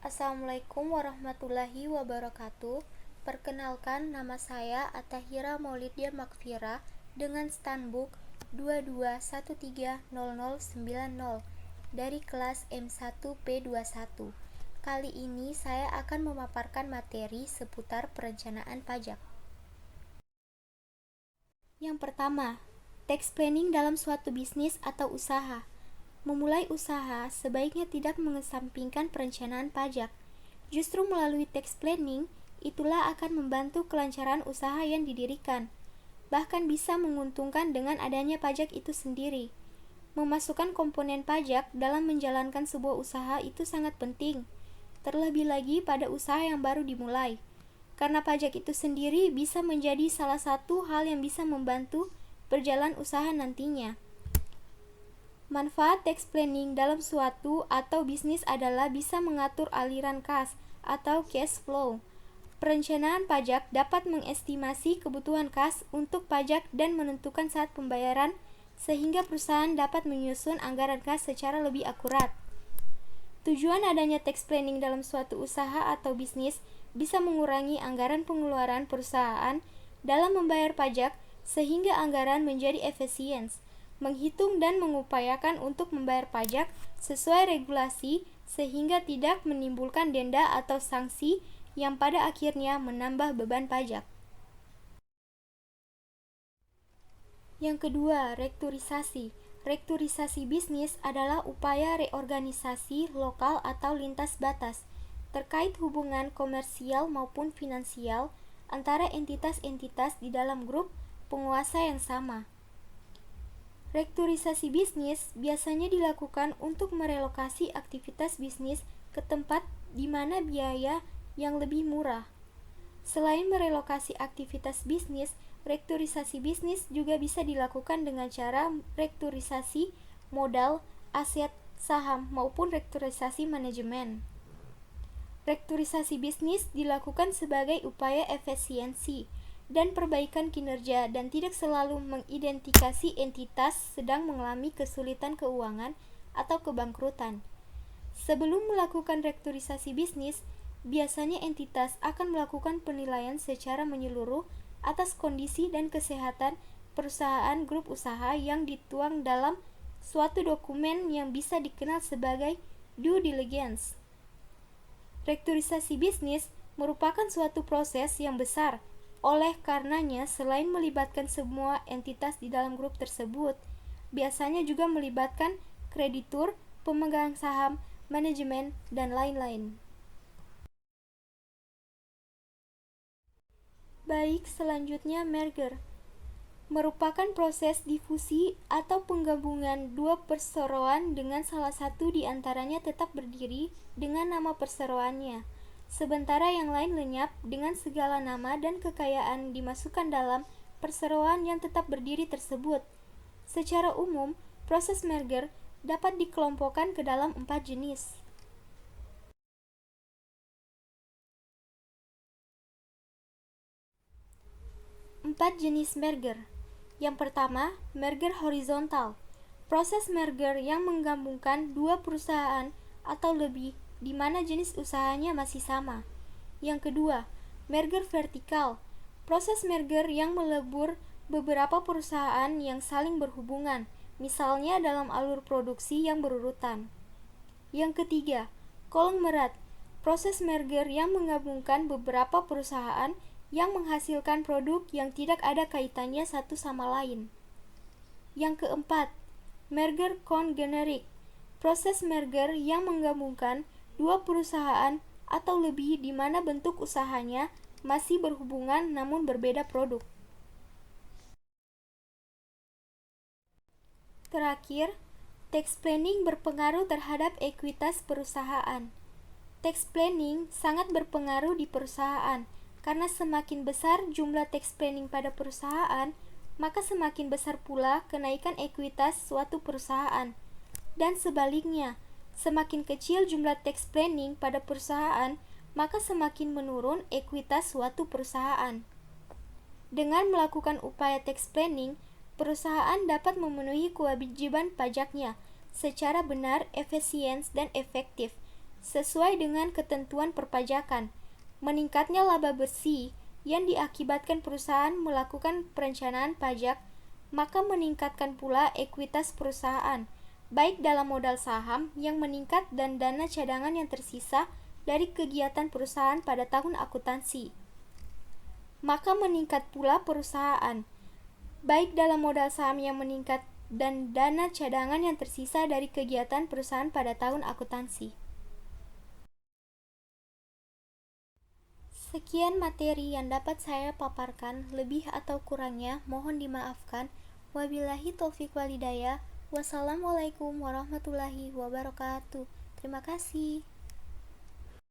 Assalamualaikum warahmatullahi wabarakatuh. Perkenalkan, nama saya Atahira Maulidia Makfira dengan Stanbook 22130090 dari kelas M1P21. Kali ini saya akan memaparkan materi seputar perencanaan pajak. Yang pertama, tax planning dalam suatu bisnis atau usaha. Memulai usaha sebaiknya tidak mengesampingkan perencanaan pajak. Justru melalui tax planning, itulah akan membantu kelancaran usaha yang didirikan. Bahkan bisa menguntungkan dengan adanya pajak itu sendiri. Memasukkan komponen pajak dalam menjalankan sebuah usaha itu sangat penting, terlebih lagi pada usaha yang baru dimulai. Karena pajak itu sendiri bisa menjadi salah satu hal yang bisa membantu berjalan usaha nantinya. Manfaat tax planning dalam suatu atau bisnis adalah bisa mengatur aliran kas atau cash flow. Perencanaan pajak dapat mengestimasi kebutuhan kas untuk pajak dan menentukan saat pembayaran, sehingga perusahaan dapat menyusun anggaran kas secara lebih akurat. Tujuan adanya tax planning dalam suatu usaha atau bisnis bisa mengurangi anggaran pengeluaran perusahaan dalam membayar pajak, sehingga anggaran menjadi efisien, menghitung dan mengupayakan untuk membayar pajak sesuai regulasi, sehingga tidak menimbulkan denda atau sanksi yang pada akhirnya menambah beban pajak. Yang kedua, rekturisasi. Rekturisasi bisnis adalah upaya reorganisasi lokal atau lintas batas terkait hubungan komersial maupun finansial antara entitas-entitas di dalam grup penguasa yang sama. Rekturisasi bisnis biasanya dilakukan untuk merelokasi aktivitas bisnis ke tempat di mana biaya yang lebih murah. Selain merelokasi aktivitas bisnis, rekturisasi bisnis juga bisa dilakukan dengan cara rekturisasi modal, aset, saham, maupun rekturisasi manajemen. Rekturisasi bisnis dilakukan sebagai upaya efisiensi dan perbaikan kinerja dan tidak selalu mengidentifikasi entitas sedang mengalami kesulitan keuangan atau kebangkrutan. Sebelum melakukan rekturisasi bisnis, biasanya entitas akan melakukan penilaian secara menyeluruh atas kondisi dan kesehatan perusahaan grup usaha yang dituang dalam suatu dokumen yang bisa dikenal sebagai due diligence. Rekturisasi bisnis merupakan suatu proses yang besar. Oleh karenanya, selain melibatkan semua entitas di dalam grup tersebut, biasanya juga melibatkan kreditur, pemegang saham, manajemen, dan lain-lain. Baik, selanjutnya merger. Merupakan proses difusi atau penggabungan dua perseroan dengan salah satu di antaranya tetap berdiri dengan nama perseroannya, sementara yang lain lenyap dengan segala nama dan kekayaan dimasukkan dalam perseroan yang tetap berdiri tersebut. Secara umum, proses merger dapat dikelompokkan ke dalam 4 jenis. Empat jenis merger. Yang pertama, merger horizontal. Proses merger yang menggabungkan dua perusahaan atau lebih di mana jenis usahanya masih sama. Yang kedua, merger vertikal. Proses merger yang melebur beberapa perusahaan yang saling berhubungan, misalnya dalam alur produksi yang berurutan. Yang ketiga, konglomerat. Proses merger yang menggabungkan beberapa perusahaan yang menghasilkan produk yang tidak ada kaitannya satu sama lain. Yang keempat, merger konglomerik. Proses merger yang menggabungkan dua perusahaan atau lebih di mana bentuk usahanya masih berhubungan namun berbeda produk. Terakhir, tax planning berpengaruh terhadap ekuitas perusahaan. Tax planning sangat berpengaruh di perusahaan, karena semakin besar jumlah tax planning pada perusahaan, maka semakin besar pula kenaikan ekuitas suatu perusahaan. Dan sebaliknya, semakin kecil jumlah tax planning pada perusahaan, maka semakin menurun ekuitas suatu perusahaan. Dengan melakukan upaya tax planning, perusahaan dapat memenuhi kewajiban pajaknya secara benar, efisien, dan efektif, sesuai dengan ketentuan perpajakan. Meningkatnya laba bersih yang diakibatkan perusahaan melakukan perencanaan pajak, maka meningkatkan pula ekuitas perusahaan, baik dalam modal saham yang meningkat dan dana cadangan yang tersisa dari kegiatan perusahaan pada tahun akuntansi. Maka meningkat pula perusahaan, baik dalam modal saham yang meningkat dan dana cadangan yang tersisa dari kegiatan perusahaan pada tahun akuntansi. Sekian materi yang dapat saya paparkan, lebih atau kurangnya mohon dimaafkan. Wabillahi taufik walhidayah. Wassalamualaikum warahmatullahi wabarakatuh. Terima kasih.